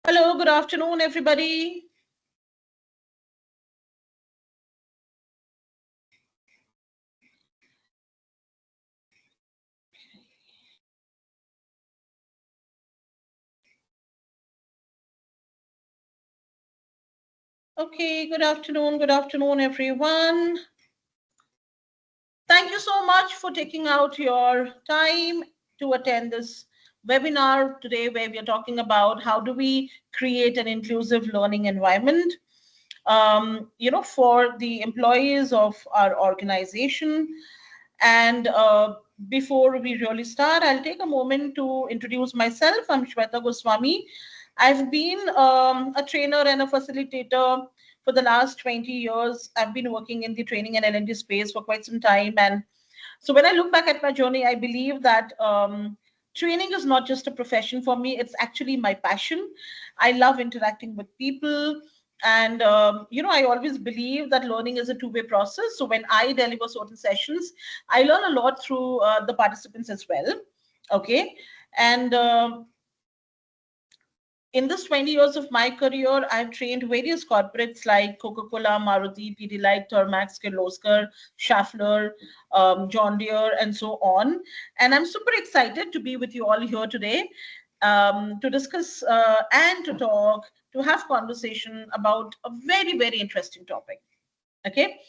Hello, good afternoon, everybody. Okay, good afternoon, everyone. Thank you so much for taking out your time to attend this webinar today, where we are talking about how do we create an inclusive learning environment, for the employees of our organization. And before we really start, I'll take a moment to introduce myself. I'm Shweta Goswami. I've been a trainer and a facilitator for the last 20 years. I've been working in the training and L&D space for quite some time. And so when I look back at my journey, I believe that training is not just a profession for me, it's actually my passion. I love interacting with people. And I always believe that learning is a two-way process. So when I deliver certain sessions, I learn a lot through the participants as well. Okay. And in this 20 years of my career, I've trained various corporates like Coca-Cola, Maruti, Pidilite, Thermax, Kirloskar, Schaeffler, John Deere, and so on. And I'm super excited to be with you all here today to discuss and to talk, to have conversation about a very, very interesting topic. Okay.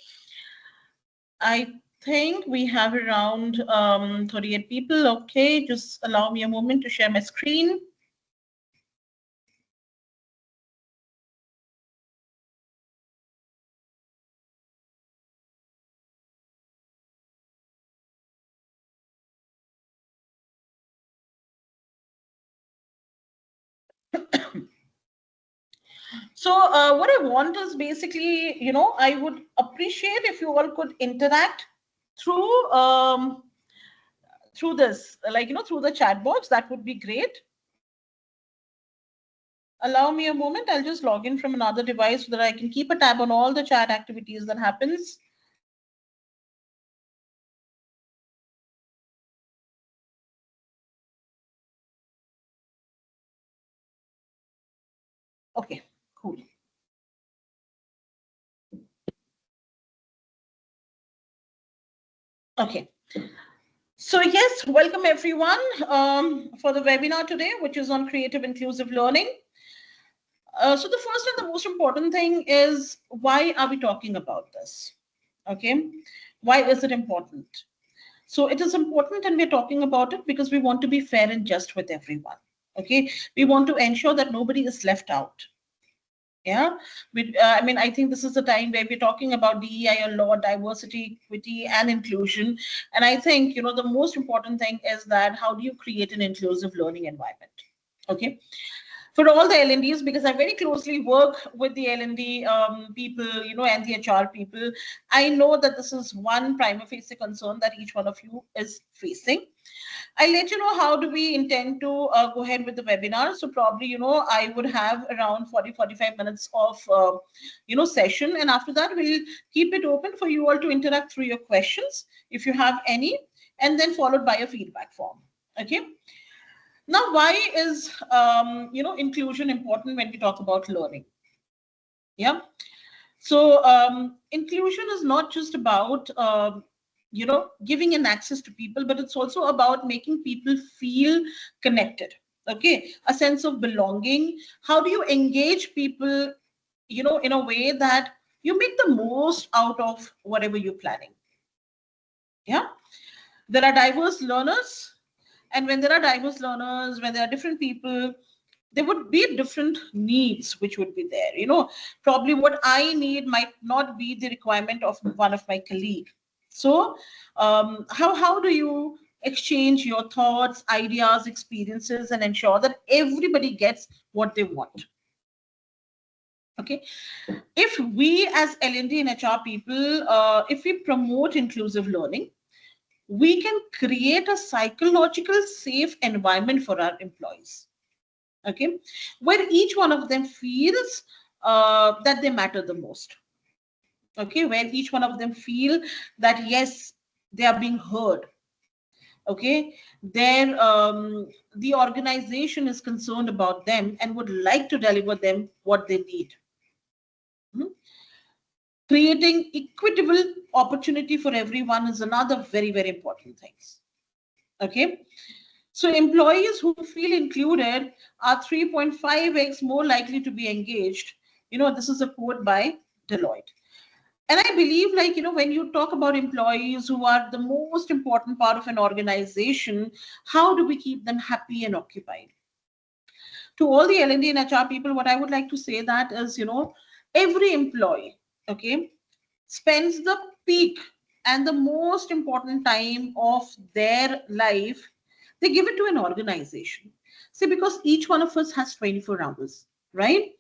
I think we have around 38 people. Okay, just allow me a moment to share my screen. So what I want is basically, I would appreciate if you all could interact through through this, like, through the chat box. That would be great. Allow me a moment. I'll just log in from another device so that I can keep a tab on all the chat activities that happens. Okay, cool. Okay. So yes, welcome everyone for the webinar today, which is on creative inclusive learning. So the first and the most important thing is, why are we talking about this? Okay, why is it important? So it is important, and we're talking about it because we want to be fair and just with everyone. Okay, we want to ensure that nobody is left out. Yeah, I mean, I think this is the time where we're talking about DEI a lot, diversity, equity, and inclusion. And I think, the most important thing is that how do you create an inclusive learning environment? Okay, for all the L&Ds, because I very closely work with the L&D people, and the HR people. I know that this is one prima facie concern that each one of you is facing. I'll let you know how do we intend to go ahead with the webinar. So probably, I would have around 40-45 minutes of, session. And after that, we'll keep it open for you all to interact through your questions, if you have any, and then followed by a feedback form. Okay. Now, why is, inclusion important when we talk about learning? Yeah. So inclusion is not just about, giving an access to people, but it's also about making people feel connected. Okay. A sense of belonging. How do you engage people, in a way that you make the most out of whatever you're planning? Yeah. There are diverse learners. And when there are diverse learners, when there are different people, there would be different needs which would be there. Probably what I need might not be the requirement of one of my colleague. So how do you exchange your thoughts, ideas, experiences, and ensure that everybody gets what they want? Okay, if we as L&D and HR people, if we promote inclusive learning, we can create a psychological safe environment for our employees. Okay, where each one of them feels that they matter the most. Okay, where each one of them feel that yes, they are being heard, okay, the organization is concerned about them and would like to deliver them what they need. Mhm. Creating equitable opportunity for everyone is another very, very important thing. Okay. So employees who feel included are 3.5x more likely to be engaged. This is a quote by Deloitte. And I believe, when you talk about employees who are the most important part of an organization, how do we keep them happy and occupied? To all the L&D and HR people, what I would like to say that is, every employee, okay, spends the peak and the most important time of their life, they give it to an organization. See, because each one of us has 24 hours, right?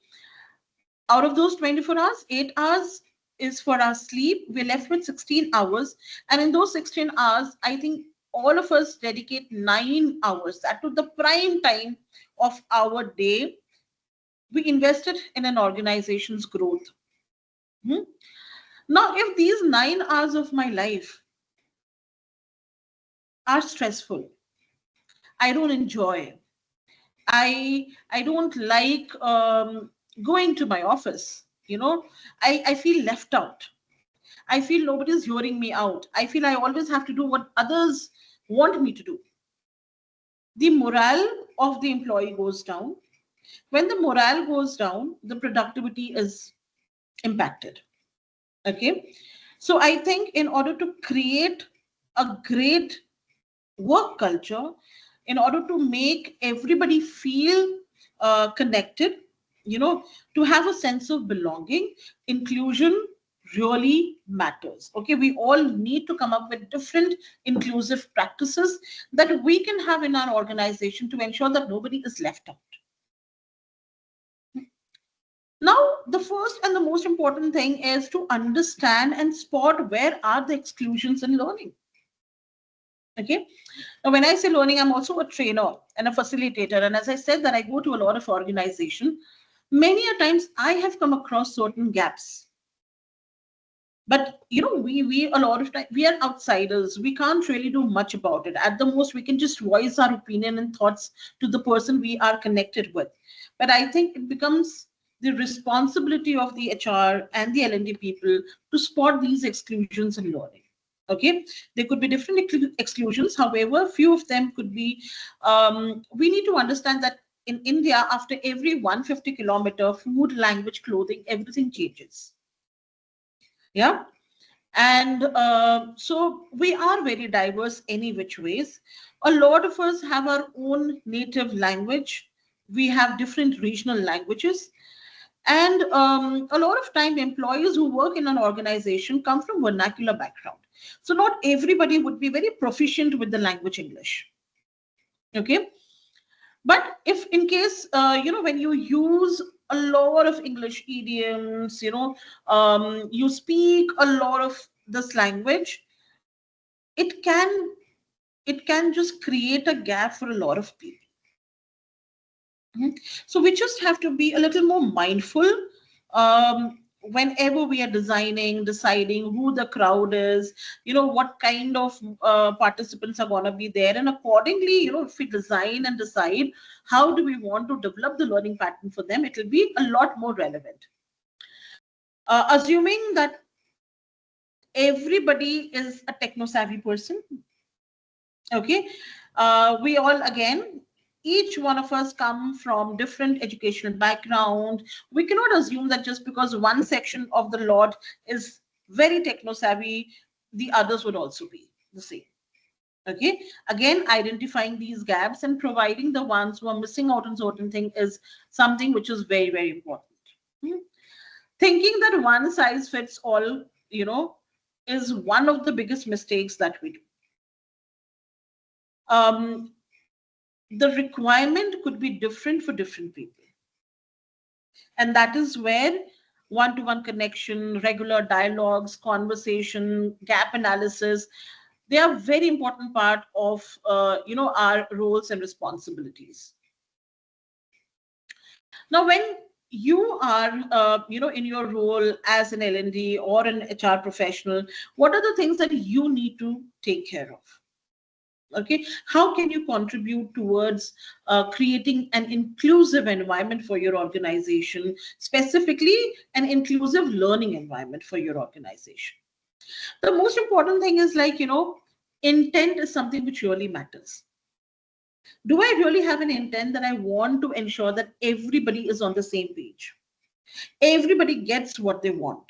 Out of those 24 hours, 8 hours is for our sleep. We're left with 16 hours. And in those 16 hours, I think all of us dedicate 9 hours, that to the prime time of our day. We invested in an organization's growth. Hmm? Now, if these 9 hours of my life are stressful, I don't enjoy, I don't like going to my office, I feel left out. I feel nobody's hearing me out. I feel I always have to do what others want me to do. The morale of the employee goes down. When the morale goes down, the productivity is impacted. Okay. So I think in order to create a great work culture, in order to make everybody feel connected, to have a sense of belonging, inclusion really matters. Okay, we all need to come up with different inclusive practices that we can have in our organization to ensure that nobody is left out. Now, the first and the most important thing is to understand and spot where are the exclusions in learning. Okay. Now, when I say learning, I'm also a trainer and a facilitator. And as I said, that I go to a lot of organization. Many a times I have come across certain gaps. But we a lot of time we are outsiders. We can't really do much about it. At the most, we can just voice our opinion and thoughts to the person we are connected with. But I think it becomes the responsibility of the HR and the L&D people to spot these exclusions in learning. Okay, there could be different exclusions. However, few of them could be. We need to understand that in India, after every 150-kilometer, food, language, clothing, everything changes. Yeah. And so we are very diverse any which ways. A lot of us have our own native language. We have different regional languages. And a lot of time employees who work in an organization come from vernacular background. So not everybody would be very proficient with the language English. Okay. But if in case, when you use a lot of English idioms, you speak a lot of this language, it can just create a gap for a lot of people. So we just have to be a little more mindful whenever we are deciding who the crowd is, what kind of participants are going to be there. And accordingly, if we design and decide how do we want to develop the learning pattern for them, it will be a lot more relevant. Assuming that everybody is a techno-savvy person, okay, we all, again, each one of us come from different educational background. We cannot assume that just because one section of the lot is very techno savvy, the others would also be the same. Okay, again, identifying these gaps and providing the ones who are missing out on certain thing is something which is very, very important. Hmm. Thinking that one size fits all, is one of the biggest mistakes that we do. The requirement could be different for different people. And that is where one-to-one connection, regular dialogues, conversation, gap analysis, they are very important part of our roles and responsibilities. Now, when you are in your role as an L&D or an HR professional, what are the things that you need to take care of? Okay, how can you contribute towards creating an inclusive environment for your organization, specifically an inclusive learning environment for your organization? The most important thing is, like, intent is something which really matters. Do I really have an intent that I want to ensure that everybody is on the same page, everybody gets what they want?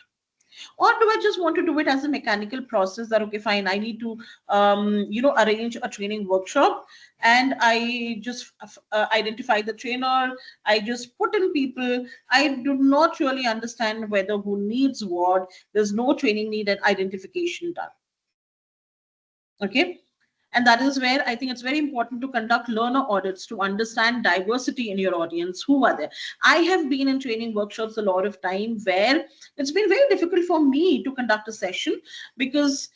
Or do I just want to do it as a mechanical process that, okay, fine, I need to, arrange a training workshop, and I just identify the trainer, I just put in people, I do not really understand whether who needs what, there's no training need and identification done. Okay. And that is where I think it's very important to conduct learner audits to understand diversity in your audience. Who are there? I have been in training workshops a lot of time where it's been very difficult for me to conduct a session because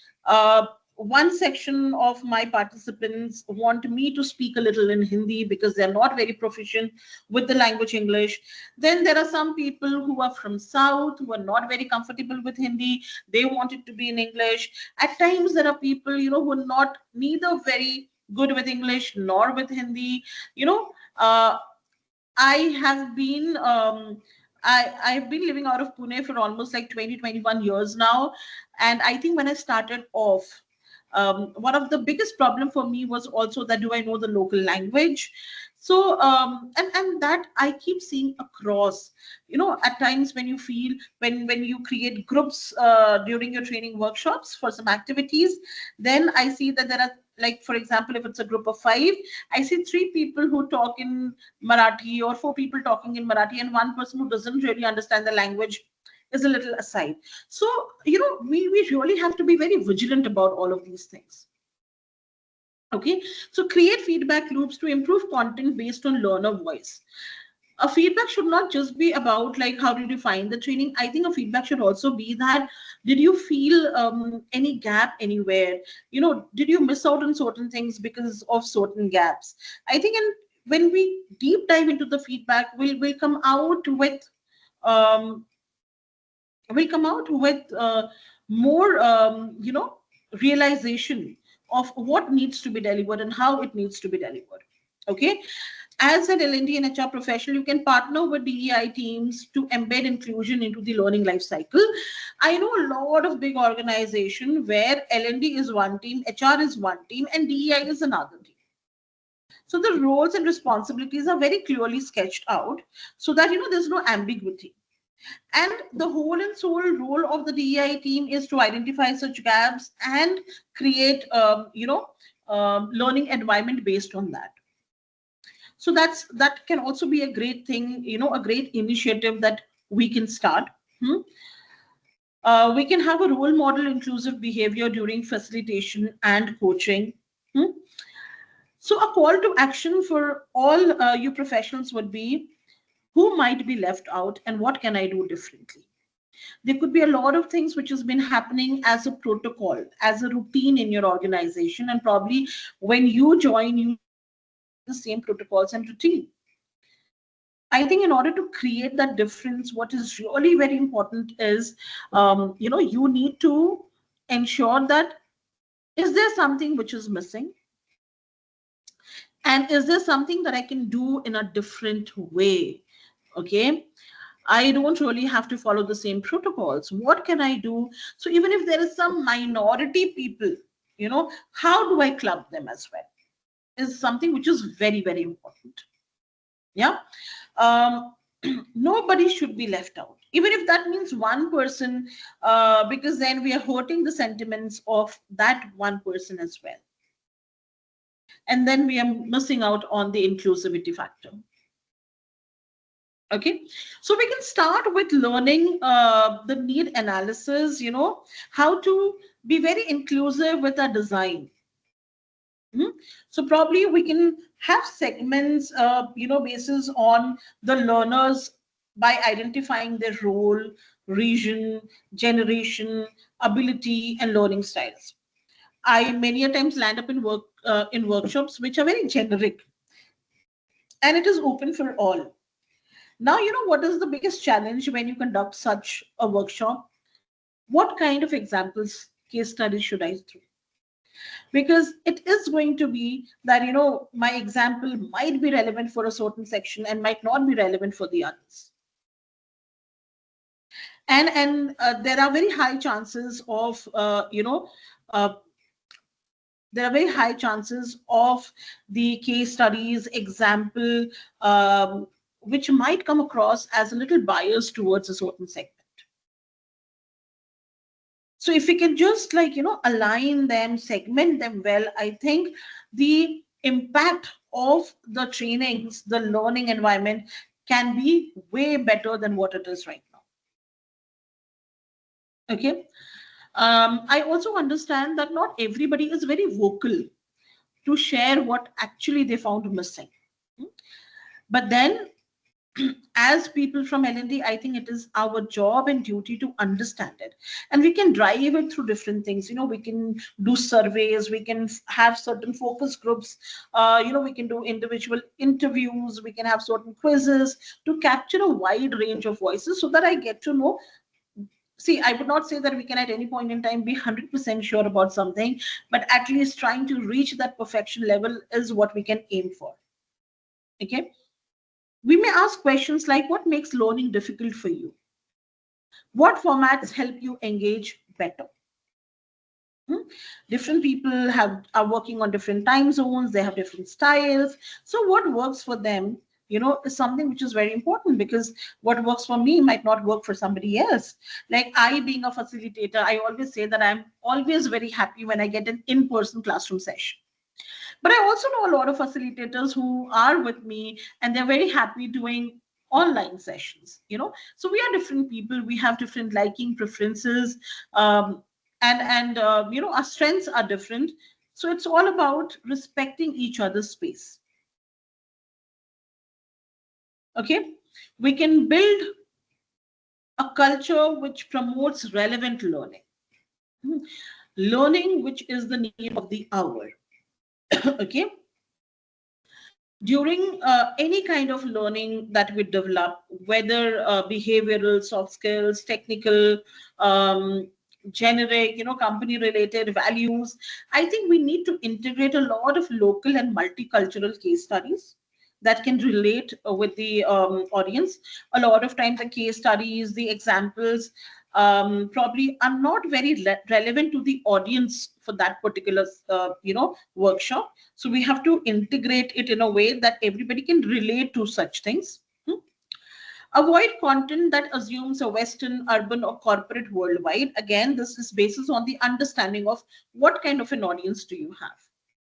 one section of my participants want me to speak a little in Hindi because they're not very proficient with the language English. Then there are some people who are from South who are not very comfortable with Hindi. They want it to be in English. At times there are people, who are not neither very good with English nor with Hindi. I have been I've been living out of Pune for almost like 20, 21 years now. And I think when I started off, one of the biggest problem for me was also that, do I know the local language? So and that I keep seeing across, at times when you feel, when you create groups during your training workshops for some activities, then I see that there are, like, for example, if it's a group of 5, I see 3 people who talk in Marathi or 4 people talking in Marathi, and one person who doesn't really understand the language is a little aside. So, we really have to be very vigilant about all of these things. Okay, so create feedback loops to improve content based on learner voice. A feedback should not just be about, like, how did you find the training. I think a feedback should also be that, did you feel any gap anywhere? Did you miss out on certain things because of certain gaps? I think, and when we deep dive into the feedback, we'll come out with um, more realization of what needs to be delivered and how it needs to be delivered. Okay, as an L&D and HR professional, you can partner with DEI teams to embed inclusion into the learning life cycle. I know a lot of big organization where L&D is one team, HR is one team, and DEI is another team. So the roles and responsibilities are very clearly sketched out so that, there's no ambiguity. And the whole and sole role of the DEI team is to identify such gaps and create, learning environment based on that. So that can also be a great thing, a great initiative that we can start. We can have a role model inclusive behavior during facilitation and coaching. So a call to action for all you professionals would be, who might be left out and what can I do differently? There could be a lot of things which has been happening as a protocol, as a routine in your organization, and probably when you join, you the same protocols and routine. I think in order to create that difference, what is really very important is, you need to ensure that, is there something which is missing? And is there something that I can do in a different way? Okay. I don't really have to follow the same protocols. What can I do? So even if there is some minority people, how do I club them as well? Is something which is very, very important. Yeah. Um, nobody should be left out, even if that means one person, because then we are hurting the sentiments of that one person as well. And then we are missing out on the inclusivity factor. Okay, so we can start with learning the need analysis, how to be very inclusive with our design. So probably we can have segments, basis on the learners by identifying their role, region, generation, ability, and learning styles. I many a times land up in workshops which are very generic, and it is open for all. Now, what is the biggest challenge when you conduct such a workshop? What kind of examples, case studies should I do? because it is going to be that, my example might be relevant for a certain section and might not be relevant for the others. And there are very high chances of uh, there are very high chances of the case studies example, which might come across as a little biased towards a certain segment. So if we can just align them, segment them well, I think the impact of the trainings, the learning environment can be way better than what it is right now. Okay. I also understand that not everybody is very vocal to share what actually they found missing. But then, as people from L&D, I think it is our job and duty to understand it. And we can drive it through different things. We can do surveys, we can have certain focus groups, we can do individual interviews, we can have certain quizzes to capture a wide range of voices so that I get to know. See, I would not say that we can at any point in time be 100% sure about something, but at least trying to reach that perfection level is what we can aim for. Okay. We may ask questions like, what makes learning difficult for you? What formats help you engage better? Different people are working on different time zones, they have different styles. So what works for them, is something which is very important, because what works for me might not work for somebody else. Like, I being a facilitator, I always say that I'm always very happy when I get an in-person classroom session. But I also know a lot of facilitators who are with me and they're very happy doing online sessions, So we are different people, we have different liking preferences, and our strengths are different. So it's all about respecting each other's space. Okay, we can build a culture which promotes relevant learning. Learning which is the need of the hour. Okay. During any kind of learning that we develop, whether behavioral, soft skills, technical, generic, company related values, I think we need to integrate a lot of local and multicultural case studies that can relate with the audience. A lot of times the case studies, the examples, probably are not very relevant to the audience for that particular workshop. So we have to integrate it in a way that everybody can relate to such things. Avoid content that assumes a Western, urban, or corporate worldwide. Again, this is basis on the understanding of what kind of an audience do you have.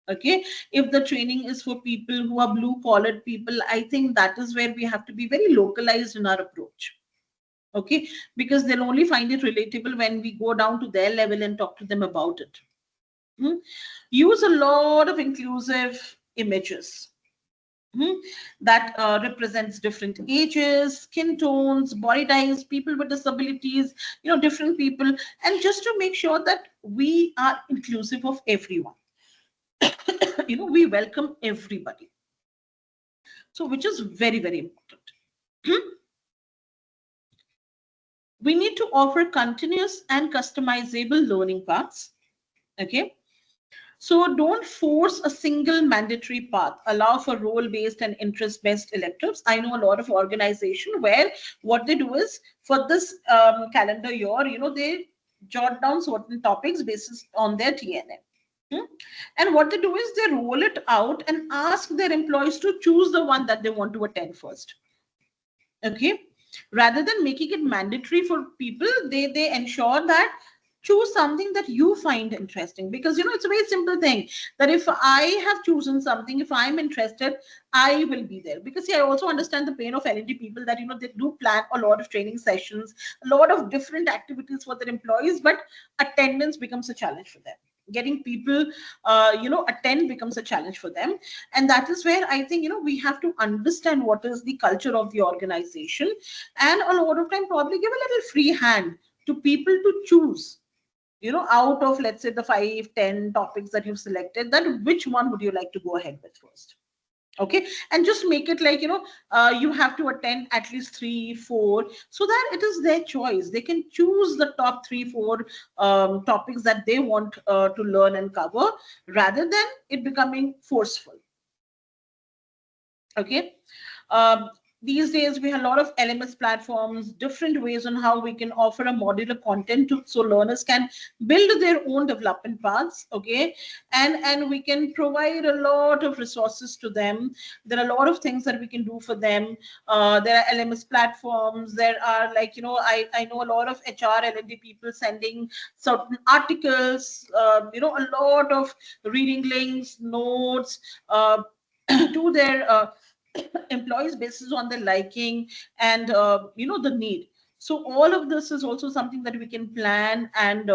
Okay, if the training is for people who are blue collared people, I think that is where we have to be very localized in our approach. Okay, because they'll only find it relatable when we go down to their level and talk to them about it. Use a lot of inclusive images that represents different ages, skin tones, body types, people with disabilities, different people, and just to make sure that we are inclusive of everyone. We welcome everybody. So, which is very, very important. We need to offer continuous and customizable learning paths. Okay. So don't force a single mandatory path. Allow for role-based and interest-based electives. I know a lot of organizations where what they do is, for this calendar year, they jot down certain topics based on their TNM. And what they do is they roll it out and ask their employees to choose the one that they want to attend first. Okay. Rather than making it mandatory for people, they ensure that choose something that you find interesting, because it's a very simple thing that if I have chosen something, if I'm interested, I will be there. Because see, I also understand the pain of L&D people that they do plan a lot of training sessions, a lot of different activities for their employees, but attendance becomes a challenge for them. Getting people attend becomes a challenge for them. And that is where I think we have to understand what is the culture of the organization, and a lot of time probably give a little free hand to people to choose, out of, let's say, the 5-10 topics that you've selected, that which one would you like to go ahead with first. Okay, and just make it like, you have to attend at least 3 4, so that it is their choice. They can choose the top 3 4 topics that they want to learn and cover, rather than it becoming forceful. Okay. um, these days we have a lot of LMS platforms, different ways on how we can offer a modular content so learners can build their own development paths. Okay, and we can provide a lot of resources to them. There are a lot of things that we can do for them. There are LMS platforms. There are, like, I know a lot of HR L&D people sending certain articles, a lot of reading links, notes, to their employees basis on their liking and the need. So all of this is also something that we can plan and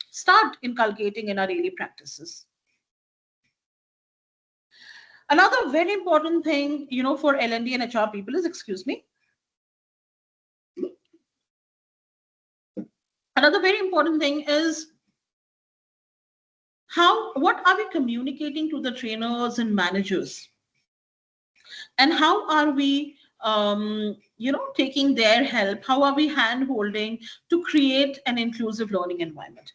start inculcating in our daily practices. Another very important thing, for L&D and HR people is, excuse me, another very important thing is what are we communicating to the trainers and managers, and how are we taking their help, how are we hand holding to create an inclusive learning environment.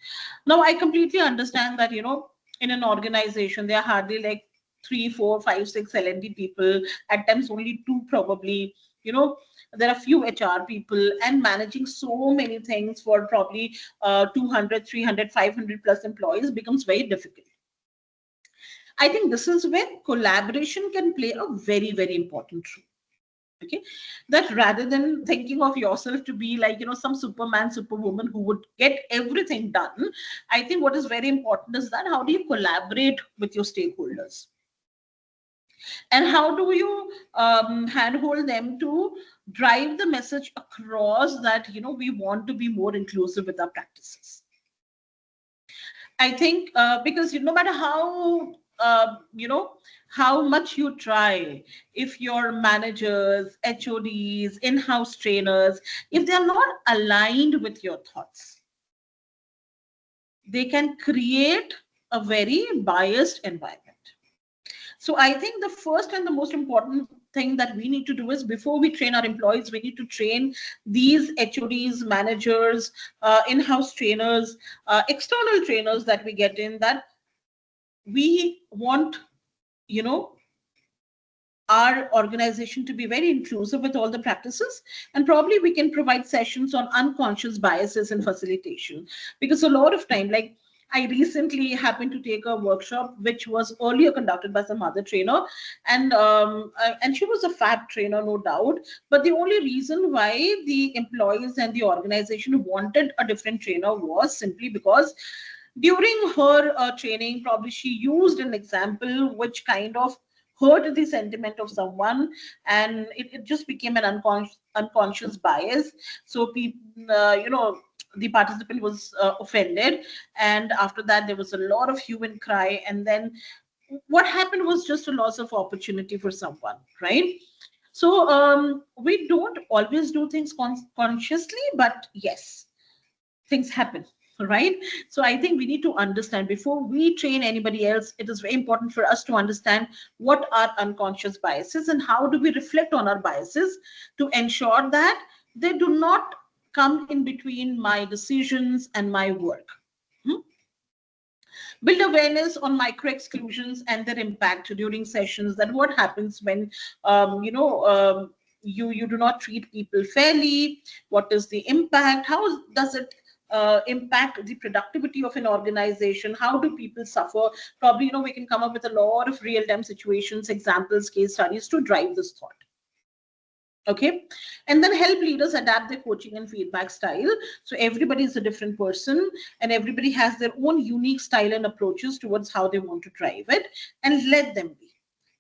Now I completely understand that, in an organization there are hardly like 3 4 5 6 L&D people, at times only two probably. There are few HR people, and managing so many things for probably 200 300 500 plus employees becomes very difficult. I think this is where collaboration can play a very, very important role. Okay, that rather than thinking of yourself to be like, some superman superwoman who would get everything done, I think what is very important is that how do you collaborate with your stakeholders, and how do you handhold them to drive the message across that, we want to be more inclusive with our practices. I think because no matter how much you try, if your managers, HODs, in-house trainers, if they are not aligned with your thoughts, they can create a very biased environment. So I think the first and the most important thing that we need to do is, before we train our employees, we need to train these HODs, managers, in-house trainers, external trainers that we get in, that we want, you know, our organization to be very inclusive with all the practices, and probably we can provide sessions on unconscious biases and facilitation. Because a lot of time, like, I recently happened to take a workshop which was earlier conducted by some other trainer, and she was a fab trainer, no doubt. But the only reason why the employees and the organization wanted a different trainer was simply because during her training, probably she used an example which kind of hurt the sentiment of someone, and it just became an unconscious bias. So people, the participant was offended, and after that there was a lot of hue and cry, and then what happened was just a loss of opportunity for someone, right? So we don't always do things consciously, but yes, things happen, right? So I think we need to understand, before we train anybody else, it is very important for us to understand what are unconscious biases and how do we reflect on our biases to ensure that they do not come in between my decisions and my work. Hmm? Build awareness on micro exclusions and their impact during sessions, that what happens when you do not treat people fairly, what is the impact, how does it impact the productivity of an organization, how do people suffer. Probably, we can come up with a lot of real-time situations, examples, case studies to drive this thought. Okay, and then help leaders adapt their coaching and feedback style. So everybody is a different person, and everybody has their own unique style and approaches towards how they want to drive it, and let them be,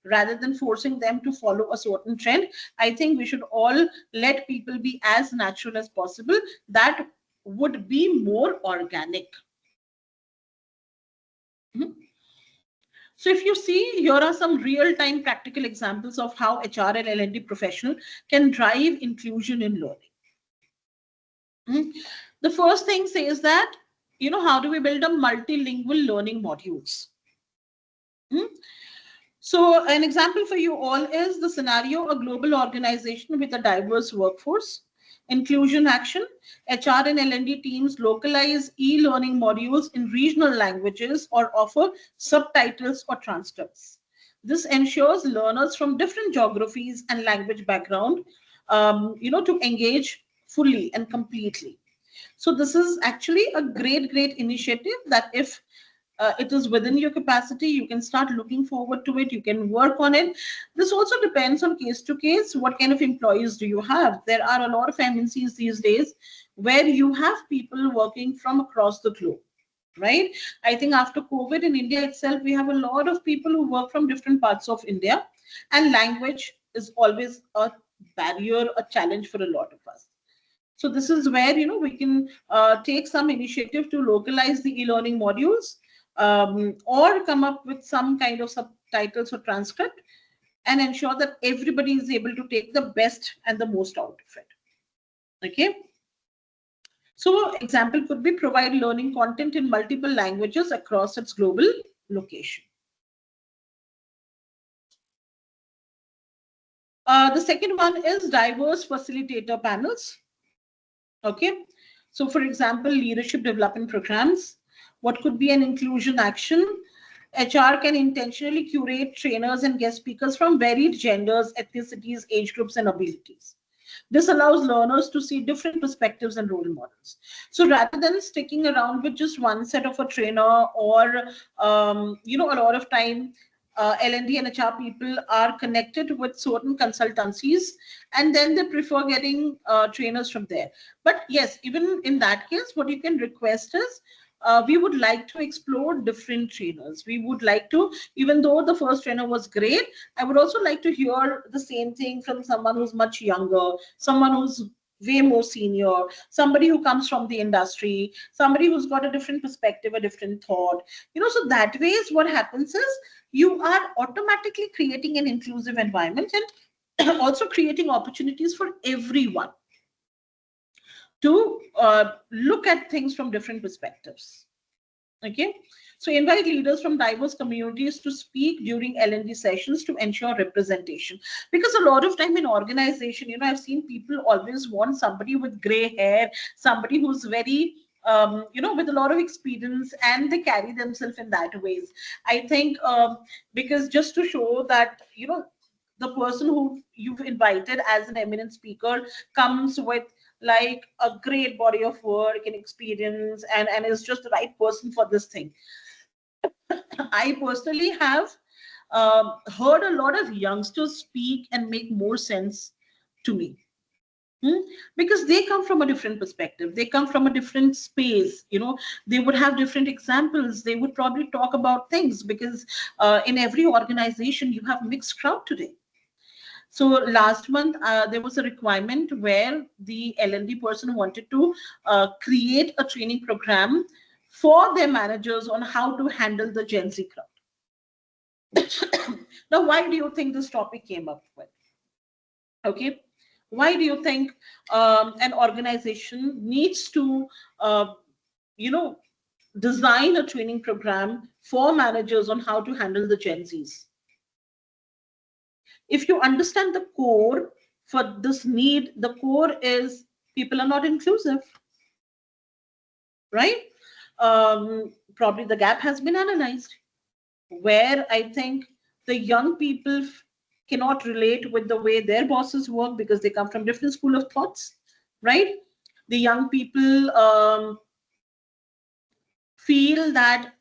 rather than forcing them to follow a certain trend. I think we should all let people be as natural as possible. That would be more organic. Mhm. So if you see, here are some real-time practical examples of how HR and L&D professional can drive inclusion in learning. The first thing says that, how do we build a multilingual learning modules? So an example for you all is the scenario: a global organization with a diverse workforce, inclusion action, HR and L&D teams localize e-learning modules in regional languages or offer subtitles or transcripts. This ensures learners from different geographies and language background, to engage fully and completely. So this is actually a great initiative that if it is within your capacity, you can start looking forward to it, you can work on it. This also depends on case to case. What kind of employees do you have? There are a lot of MNCs these days where you have people working from across the globe, right? I think after COVID in India itself, we have a lot of people who work from different parts of India, and language is always a barrier, a challenge for a lot of us. So this is where we can take some initiative to localize the e-learning modules, or come up with some kind of subtitles or transcript, and ensure that everybody is able to take the best and the most out of it. Okay. So example could be provide learning content in multiple languages across its global location. The second one is diverse facilitator panels. Okay. So for example, leadership development programs. What could be an inclusion action? HR can intentionally curate trainers and guest speakers from varied genders, ethnicities, age groups, and abilities. This allows learners to see different perspectives and role models. So rather than sticking around with just one set of a trainer, or a lot of time L&D and HR people are connected with certain consultancies, and then they prefer getting trainers from there. But yes, even in that case, what you can request is, we would like to explore different trainers. We would like to, even though the first trainer was great, I would also like to hear the same thing from someone who's much younger, someone who's way more senior, somebody who comes from the industry, somebody who's got a different perspective, a different thought. So that way is what happens is you are automatically creating an inclusive environment, and also creating opportunities for everyone to look at things from different perspectives. Okay. So invite leaders from diverse communities to speak during L&D sessions to ensure representation. Because a lot of time in organization, I've seen people always want somebody with gray hair, somebody who's very, with a lot of experience, and they carry themselves in that ways. I think because just to show that, the person who you've invited as an eminent speaker comes with like a great body of work and experience, and is just the right person for this thing. I personally have heard a lot of youngsters speak and make more sense to me. Hmm? Because they come from a different perspective, they come from a different space, they would have different examples, they would probably talk about things, because in every organization you have mixed crowd today. So last month, there was a requirement where the L&D person wanted to create a training program for their managers on how to handle the Gen Z crowd. Now, why do you think this topic came up with? Okay. Why do you think an organization needs to, design a training program for managers on how to handle the Gen Zs? If you understand the core for this need, the core is people are not inclusive, right? Probably the gap has been analyzed, where I think the young people cannot relate with the way their bosses work because they come from different school of thoughts, right? The young people feel that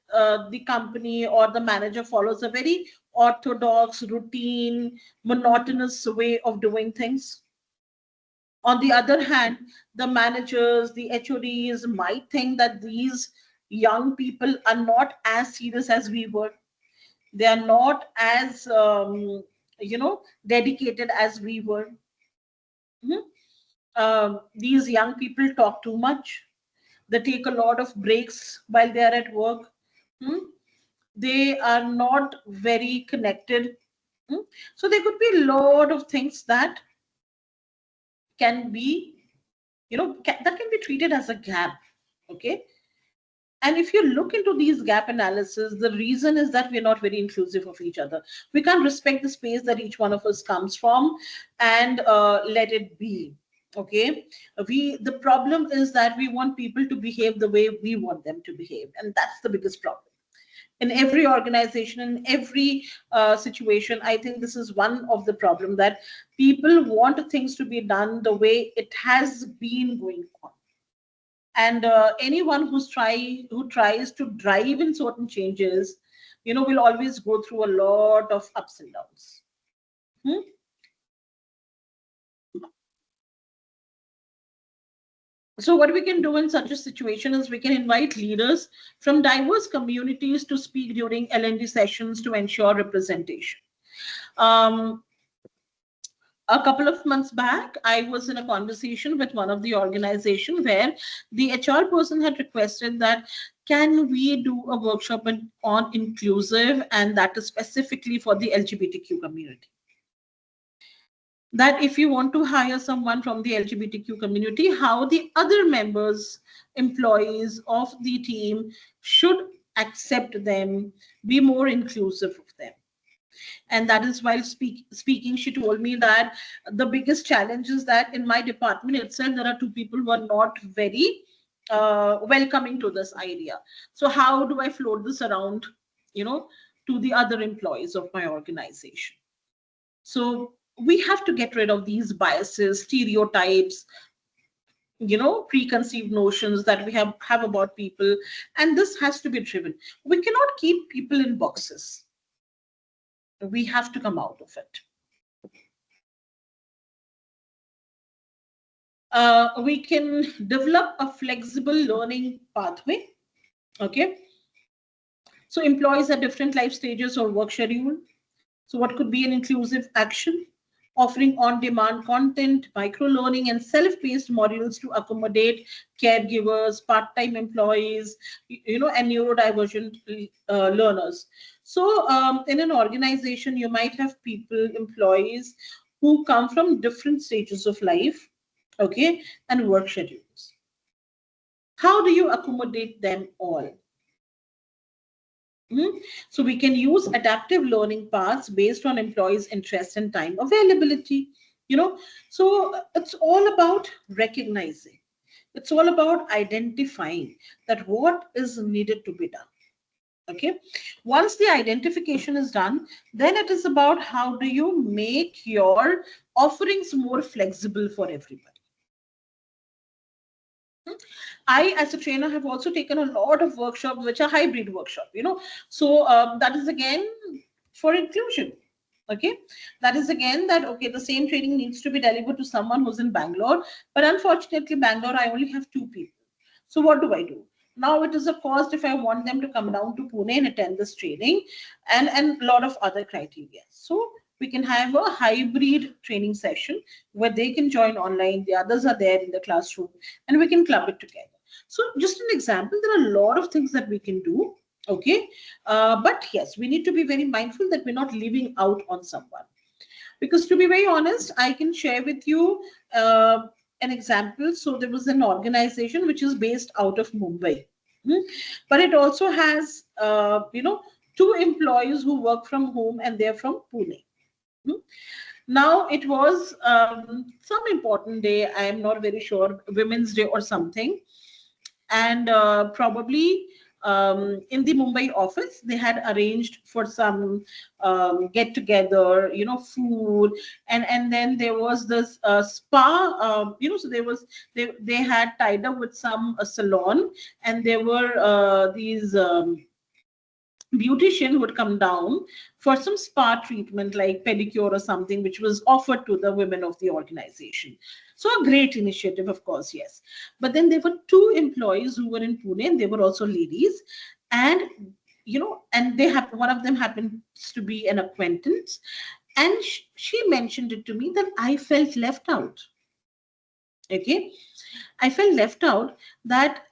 the company or the manager follows a very orthodox, routine, monotonous way of doing things. On the other hand, the managers, the HODs might think that these young people are not as serious as we were. They are not as, dedicated as we were. Mhm. These young people talk too much. They take a lot of breaks while they are at work. Hmm? They are not very connected. Hmm? So there could be a lot of things that can be, that can be treated as a gap. Okay. And if you look into these gap analysis, the reason is that we're not very inclusive of each other. We can't respect the space that each one of us comes from and let it be. Okay, the problem is that we want people to behave the way we want them to behave, and that's the biggest problem in every organization, in every situation. I think this is one of the problem, that people want things to be done the way it has been going on. And anyone who tries to drive in certain changes, will always go through a lot of ups and downs. Hmm? So what we can do in such a situation is we can invite leaders from diverse communities to speak during L&D sessions to ensure representation. um, a couple of months back, I was in a conversation with one of the organization where the HR person had requested that can we do a workshop on inclusive, and that is specifically for the LGBTQ community. That if you want to hire someone from the LGBTQ community, how the other members, employees of the team should accept them, be more inclusive of them. And that is while speaking, she told me that the biggest challenge is that in my department itself, there are two people who are not very welcoming to this idea. So how do I float this around, to the other employees of my organization? So we have to get rid of these biases, stereotypes, preconceived notions that we have about people. And this has to be driven. We cannot keep people in boxes. We have to come out of it. We can develop a flexible learning pathway. Okay. So employees at different life stages or work schedule. So what could be an inclusive action? Offering on-demand content, micro-learning, and self-paced modules to accommodate caregivers, part-time employees, and neurodivergent learners. So in an organization, you might have people, employees who come from different stages of life, okay, and work schedules. How do you accommodate them all? So we can use adaptive learning paths based on employees' interest and time availability. So it's all about recognizing. It's all about identifying that what is needed to be done. Okay. Once the identification is done, then it is about how do you make your offerings more flexible for everybody. I, as a trainer, have also taken a lot of workshops which are hybrid workshop, So that is again for inclusion. Okay, that is again that okay, the same training needs to be delivered to someone who's in Bangalore, but unfortunately, Bangalore, I only have two people. So what do I do? Now it is a cost if I want them to come down to Pune and attend this training, and a lot of other criteria. So we can have a hybrid training session where they can join online, the others are there in the classroom, and we can club it together. So just an example, there are a lot of things that we can do. Okay, but yes, we need to be very mindful that we're not leaving out on someone. Because to be very honest, I can share with you an example. So there was an organization which is based out of Mumbai, but it also has, two employees who work from home and they're from Pune. Now it was some important day. I am not very sure, Women's Day or something, and probably in the Mumbai office, they had arranged for some get together, food, and then there was this spa, so they had tied up with some salon, and there were these beautician would come down for some spa treatment like pedicure or something, which was offered to the women of the organization. So a great initiative, of course, yes. But then there were two employees who were in Pune, and they were also ladies, and and they have one of them happens to be an acquaintance, and she mentioned it to me that I felt left out. Okay, I felt left out that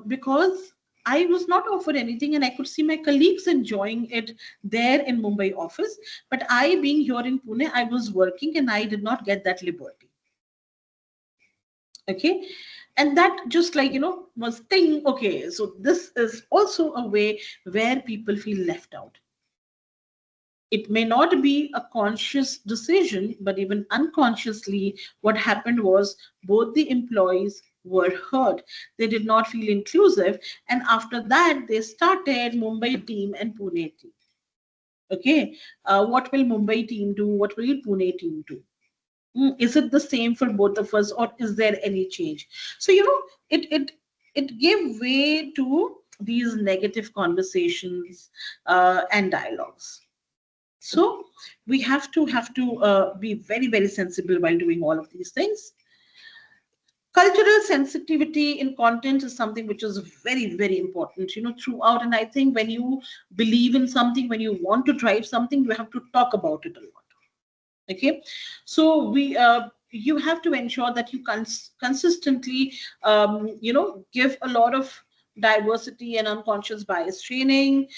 because I was not offered anything, and I could see my colleagues enjoying it there in Mumbai office. But I, being here in Pune, I was working and I did not get that liberty. Okay. And that just like, was thing, okay, so this is also a way where people feel left out. It may not be a conscious decision, but even unconsciously, what happened was both the employees were hurt. They did not feel inclusive. And after that, they started Mumbai team and Pune team. Okay. What will Mumbai team do? What will Pune team do? Is it the same for both of us, or is there any change? So, it gave way to these negative conversations and dialogues. So we have to be very, very sensible while doing all of these things. Cultural sensitivity in content is something which is very, very important, throughout. And I think when you believe in something, when you want to drive something, you have to talk about it a lot. Okay, so you have to ensure that you consistently give a lot of diversity and unconscious bias training,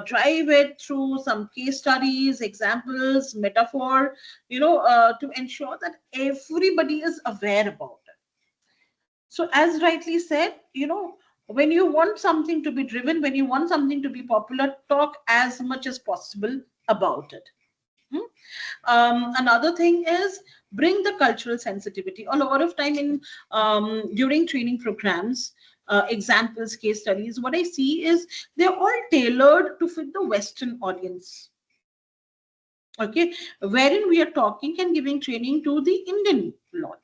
drive it through some case studies, examples, metaphor, to ensure that everybody is aware about it. So as rightly said, when you want something to be driven, when you want something to be popular, talk as much as possible about it. Hmm? Another thing is bring the cultural sensitivity. A lot of time in during training programs, examples, case studies, what I see is they're all tailored to fit the Western audience. Okay, wherein we are talking and giving training to the Indian lot.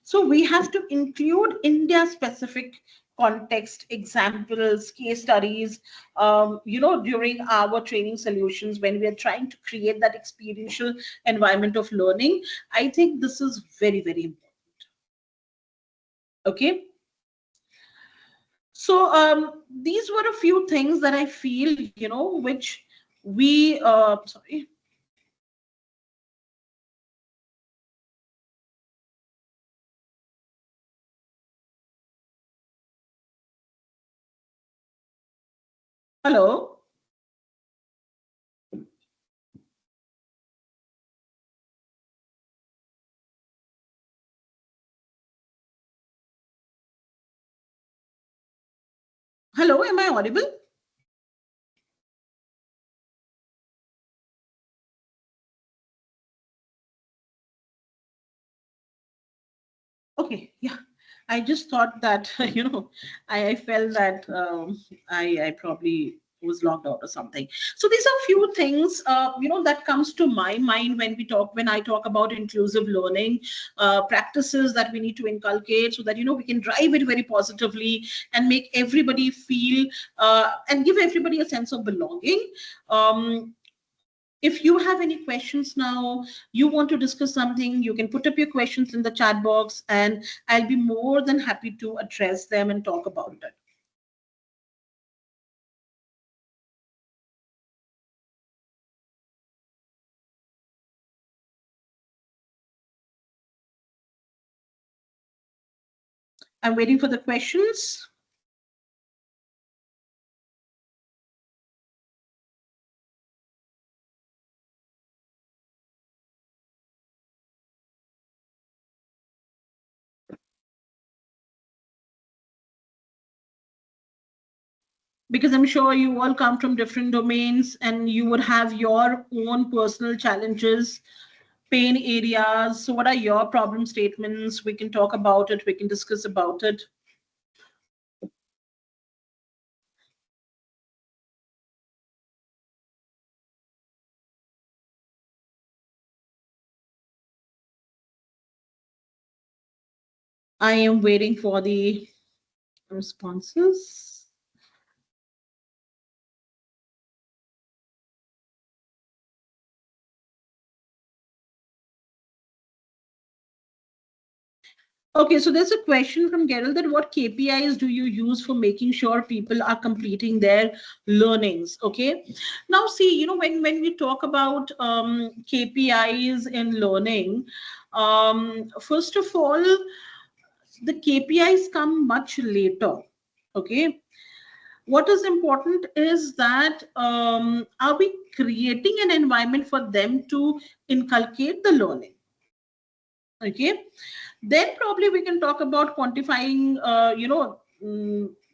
So we have to include India specific context, examples, case studies, during our training solutions when we are trying to create that experiential environment of learning. I think this is very, very important. Okay. So these were a few things that I feel, which we, sorry. Hello. Hello, am I audible? Okay, yeah. I just thought that, I felt that I probably was logged out or something. So these are few things, that comes to my mind when I talk about inclusive learning practices that we need to inculcate so that, we can drive it very positively and make everybody feel and give everybody a sense of belonging. If you have any questions now, you want to discuss something, you can put up your questions in the chat box and I'll be more than happy to address them and talk about it. I'm waiting for the questions. Because I'm sure you all come from different domains and you would have your own personal challenges, pain areas. So what are your problem statements? We can talk about it. We can discuss about it. I am waiting for the responses. Okay, so there's a question from Gerald that what KPIs do you use for making sure people are completing their learnings? Okay, now see, when we talk about KPIs in learning, first of all, the KPIs come much later. Okay, what is important is that are we creating an environment for them to inculcate the learning? Okay. Then probably we can talk about quantifying,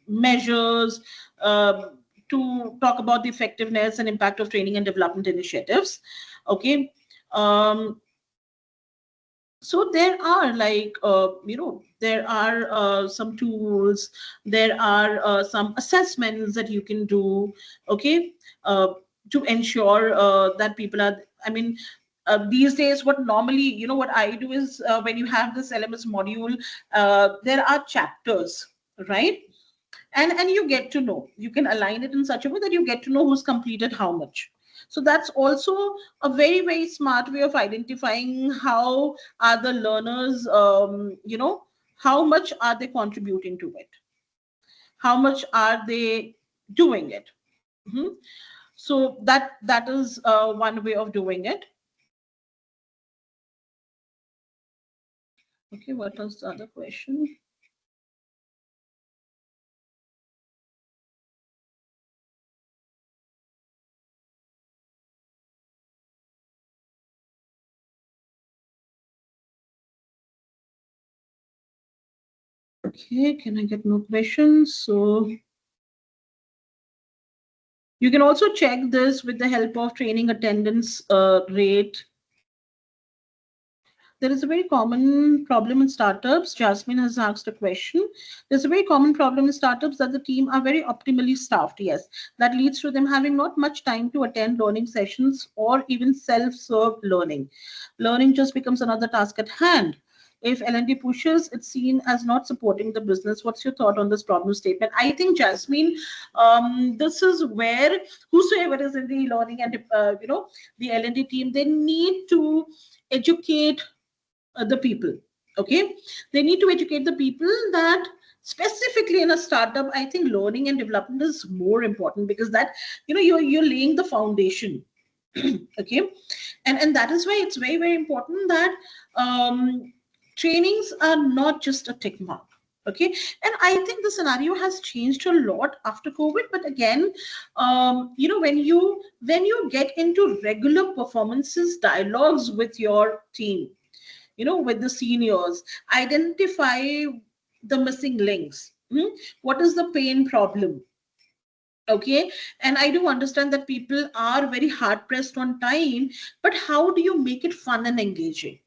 measures, to talk about the effectiveness and impact of training and development initiatives. Okay. Um, so there are like, there are some tools, there are some assessments that you can do. Okay. uh, to ensure that people are, I mean, these days what normally, what I do is, when you have this LMS module, there are chapters, right? And you get to know, you can align it in such a way that you get to know who's completed how much. So that's also a very, very smart way of identifying how are the learners, how much are they contributing to it, how much are they doing it. Mhm. So that is one way of doing it. Okay, what was the other question? Okay, can I get more questions? So you can also check this with the help of training attendance rate. There is a very common problem in startups. Jasmine has asked a question. There's a very common problem in startups that the team are very optimally staffed. Yes, that leads to them having not much time to attend learning sessions or even self-serve learning. Learning just becomes another task at hand. If L&D pushes, it's seen as not supporting the business. What's your thought on this problem statement? I think, Jasmine, this is where whosoever is in the learning and the L&D team, they need to educate the people. Okay, they need to educate the people that specifically in a startup, I think learning and development is more important, because that, you're laying the foundation. Okay, and that is why it's very, very important that trainings are not just a tick mark. Okay, and I think the scenario has changed a lot after COVID. But again, when you get into regular performances dialogues with your team, with the seniors, identify the missing links. What is the pain problem? Okay, and I do understand that people are very hard pressed on time, but how do you make it fun and engaging?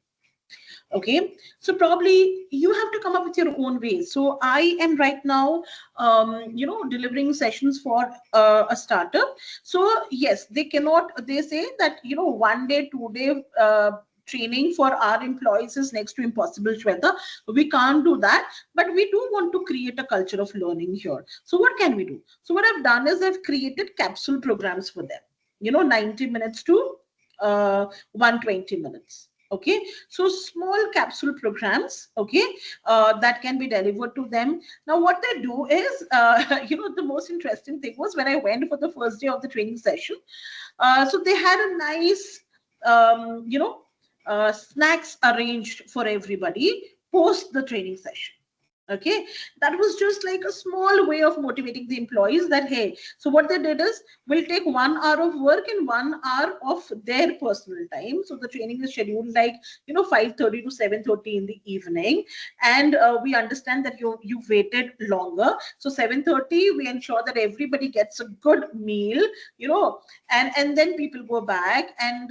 Okay, so probably you have to come up with your own ways. So I am right now delivering sessions for a startup. So yes, they say that, one day, 2 day training for our employees is next to impossible, Shweta. We can't do that, but we do want to create a culture of learning here. So what can we do? So what I've done is I've created capsule programs for them, 90 minutes to 120 minutes. Okay, so small capsule programs. Okay, that can be delivered to them. Now what they do is, the most interesting thing was when I went for the first day of the training session. So they had a nice, snacks arranged for everybody post the training session. Okay, that was just like a small way of motivating the employees that, hey, so what they did is, we'll take 1 hour of work and 1 hour of their personal time. So the training is scheduled like, 5:30 to 7:30 in the evening. And we understand that you waited longer, so 7:30 we ensure that everybody gets a good meal, and then people go back and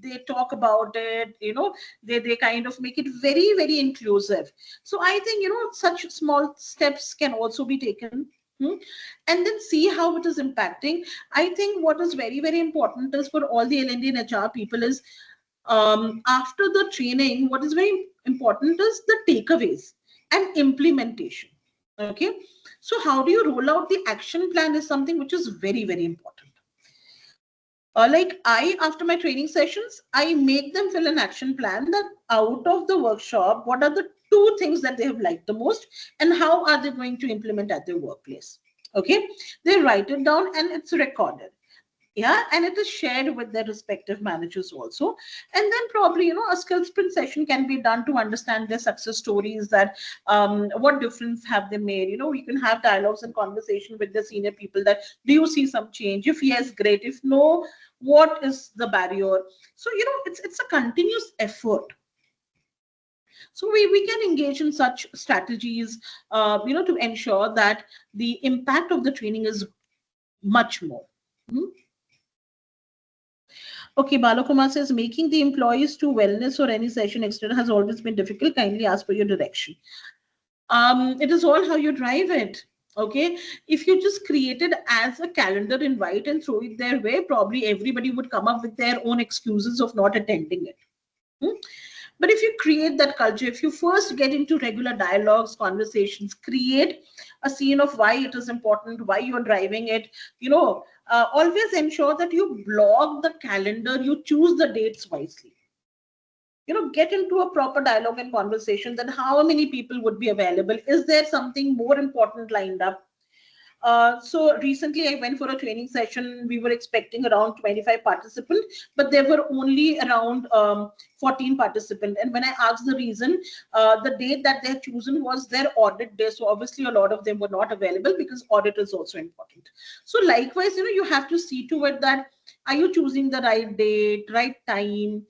they talk about it. They kind of make it very, very inclusive. So I think, such small steps can also be taken. And then see how it is impacting. I think what is very, very important is for all the L&D and HR people is, after the training, what is very important is the takeaways and implementation. Okay, so how do you roll out the action plan is something which is very, very important. Like after my training sessions, I make them fill an action plan that out of the workshop, what are the 2 things that they have liked the most and how are they going to implement at their workplace. Okay, they write it down and it's recorded. Yeah, and it is shared with their respective managers also. And then probably, a skill sprint session can be done to understand their success stories, that what difference have they made. We can have dialogues and conversation with the senior people that, do you see some change? If yes, great. If no, what is the barrier? So it's a continuous effort. So we can engage in such strategies, to ensure that the impact of the training is much more. Hmm? Okay, Balakumar says making the employees to wellness or any session external has always been difficult. Kindly ask for your direction. It is all how you drive it. Okay, if you just create it as a calendar invite and throw it their way, probably everybody would come up with their own excuses of not attending it. Hmm? But if you create that culture, if you first get into regular dialogues, conversations, create a scene of why it is important, why you're driving it, always ensure that you block the calendar, you choose the dates wisely. Get into a proper dialogue and conversation, that how many people would be available, is there something more important lined up. So recently I went for a training session. We were expecting around 25 participants, but there were only around 14 participants. And when I asked the reason, the date that they had chosen was their audit day. So obviously a lot of them were not available because audit is also important. So likewise, you have to see to it that, are you choosing the right date, right time?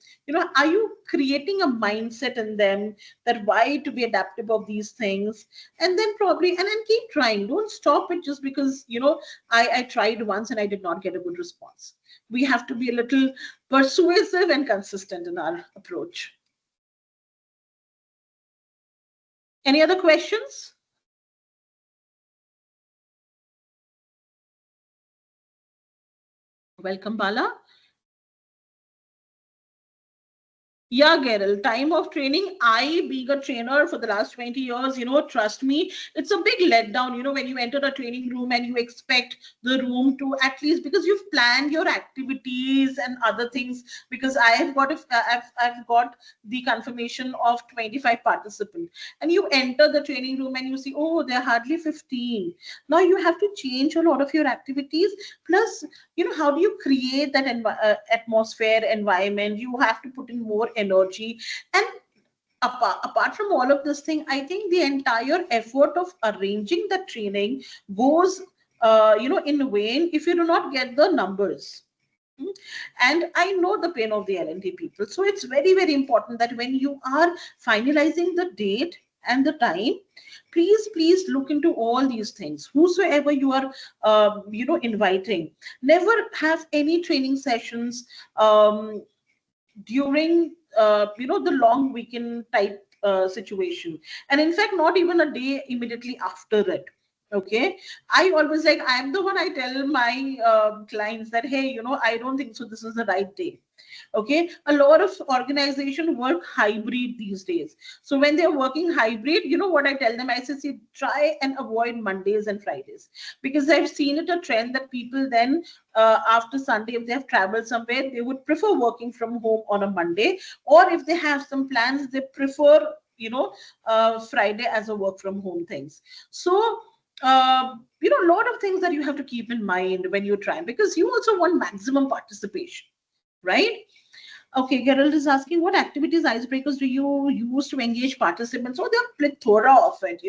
Are you creating a mindset in them that why to be adaptive of these things? And then probably, and then keep trying. Don't stop it just because, I tried once and I did not get a good response. We have to be a little persuasive and consistent in our approach. Any other questions? Welcome, Bala. Yeah, Gerald, time of training. I, being a trainer for the last 20 years, trust me, it's a big letdown, when you enter a training room and you expect the room to, at least because you've planned your activities and other things, because I have got, I've got the confirmation of 25 participants, and you enter the training room and you see, oh, there are hardly 15. Now you have to change a lot of your activities. Plus, how do you create that atmosphere, environment? You have to put in more energy. And apart from all of this thing, I think the entire effort of arranging the training goes in vain if you do not get the numbers. Hmm? And I know the pain of the L&D people. So it's very, very important that when you are finalizing the date and the time, please look into all these things. Whosoever you are, inviting, never have any training sessions during, the long weekend type situation. And in fact, not even a day immediately after it. Okay, I always, like, I'm the one, I tell my clients that, hey, I don't think so this is the right day. Okay, a lot of organization work hybrid these days. So when they're working hybrid, what I tell them, I say, see, try and avoid Mondays and Fridays, because I've seen it a trend that people then, after Sunday, if they have traveled somewhere, they would prefer working from home on a Monday, or if they have some plans, they prefer, Friday as a work from home things. So a lot of things that you have to keep in mind when you try, because you also want maximum participation, right? Okay, Gerald is asking, what activities, icebreakers do you use to engage participants? So there are plethora of it.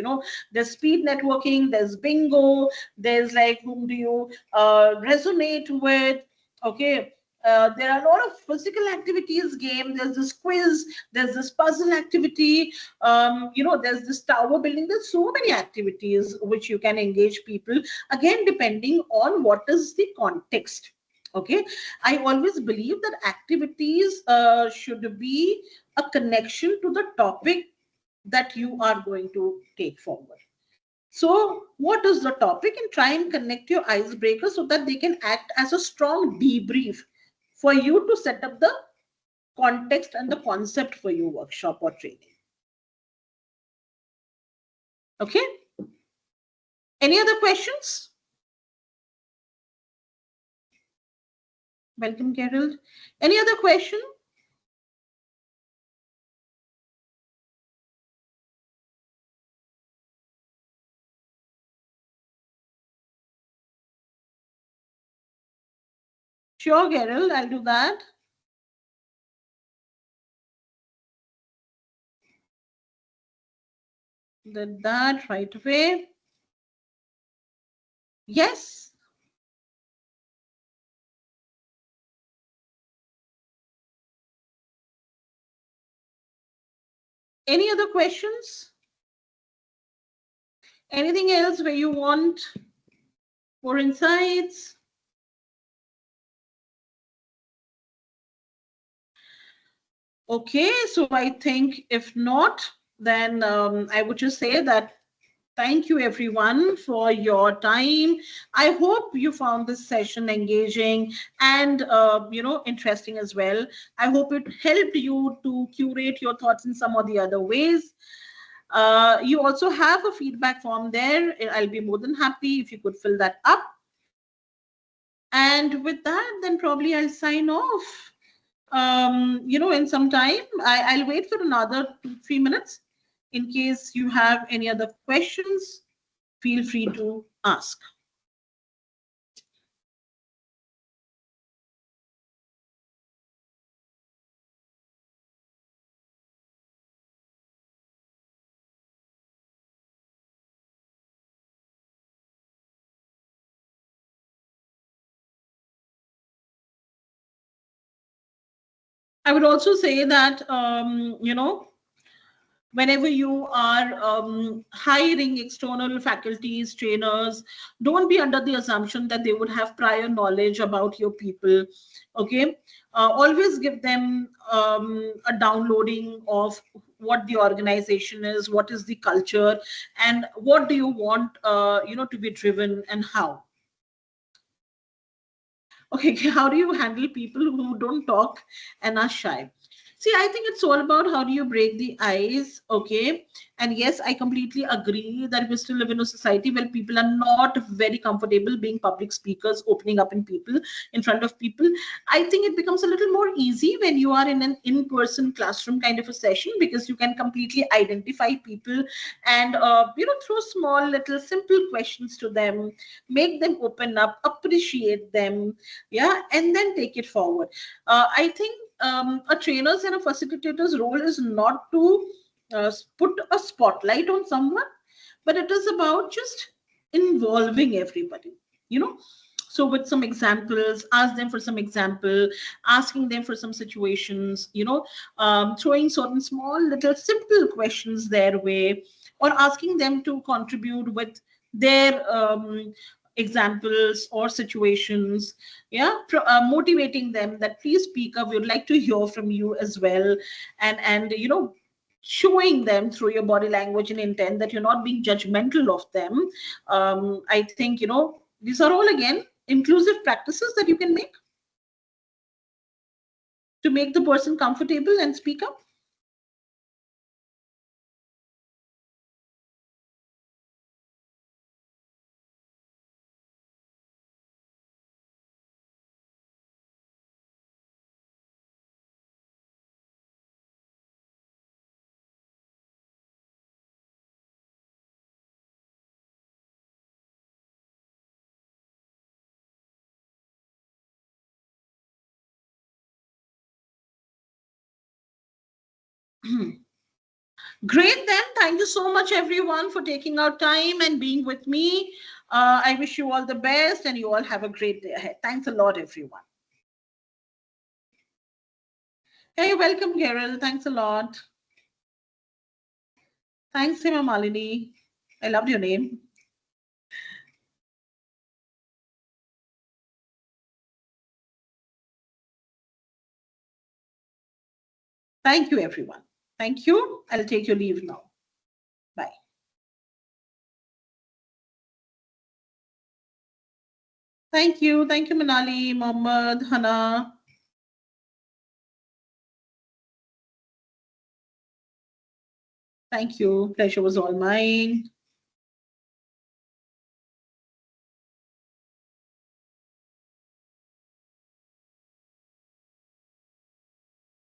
There's speed networking, there's bingo, there's like, whom do you resonate with? Okay. There are a lot of physical activities, game. There's this quiz, there's this puzzle activity, there's this tower building. There's so many activities which you can engage people, again, depending on what is the context. Okay, I always believe that activities should be a connection to the topic that you are going to take forward. So, what is the topic? And try and connect your icebreaker so that they can act as a strong debrief for you to set up the context and the concept for your workshop or training. Okay. Any other questions? Welcome, Gerald. Any other question? Sure, Gerald, I'll do that. Did that right away. Yes. Any other questions? Anything else where you want more insights? Okay, so I think if not, then I would just say that thank you everyone for your time. I hope you found this session engaging and interesting as well. I hope it helped you to curate your thoughts in some or the other ways. You also have a feedback form there. I'll be more than happy if you could fill that up. And with that, then probably I'll sign off. In some time, I'll wait for another 2-3 minutes. In case you have any other questions, feel free to ask. I would also say that, whenever you are hiring external faculties, trainers, don't be under the assumption that they would have prior knowledge about your people. Okay. Always give them a downloading of what the organization is, what is the culture, and what do you want, to be driven and how. Okay, how do you handle people who don't talk and are shy? See, I think it's all about how do you break the ice, okay? And yes, I completely agree that we still live in a society where people are not very comfortable being public speakers, opening up in front of people. I think it becomes a little more easy when you are in an in-person classroom kind of a session, because you can completely identify people and throw small little simple questions to them, make them open up, appreciate them, yeah, and then take it forward. I think a trainer's and a facilitator's role is not to put a spotlight on someone, but it is about just involving everybody, so with some examples, ask them for some example, asking them for some situations, throwing certain small little simple questions their way, or asking them to contribute with their examples or situations, yeah, motivating them that please speak up, we would like to hear from you as well, and showing them through your body language and intent that you're not being judgmental of them. I think these are all again inclusive practices that you can make to make the person comfortable and speak up. Great, then. Thank you so much, everyone, for taking our time and being with me. I wish you all the best and you all have a great day ahead. Thanks a lot, everyone. Hey, welcome, Carol. Thanks a lot. Thanks, Hima Malini. I loved your name. Thank you, everyone. Thank you. I'll take your leave now. Bye. Thank you. Thank you, Manali, Mohammed, Hana. Thank you. Pleasure was all mine.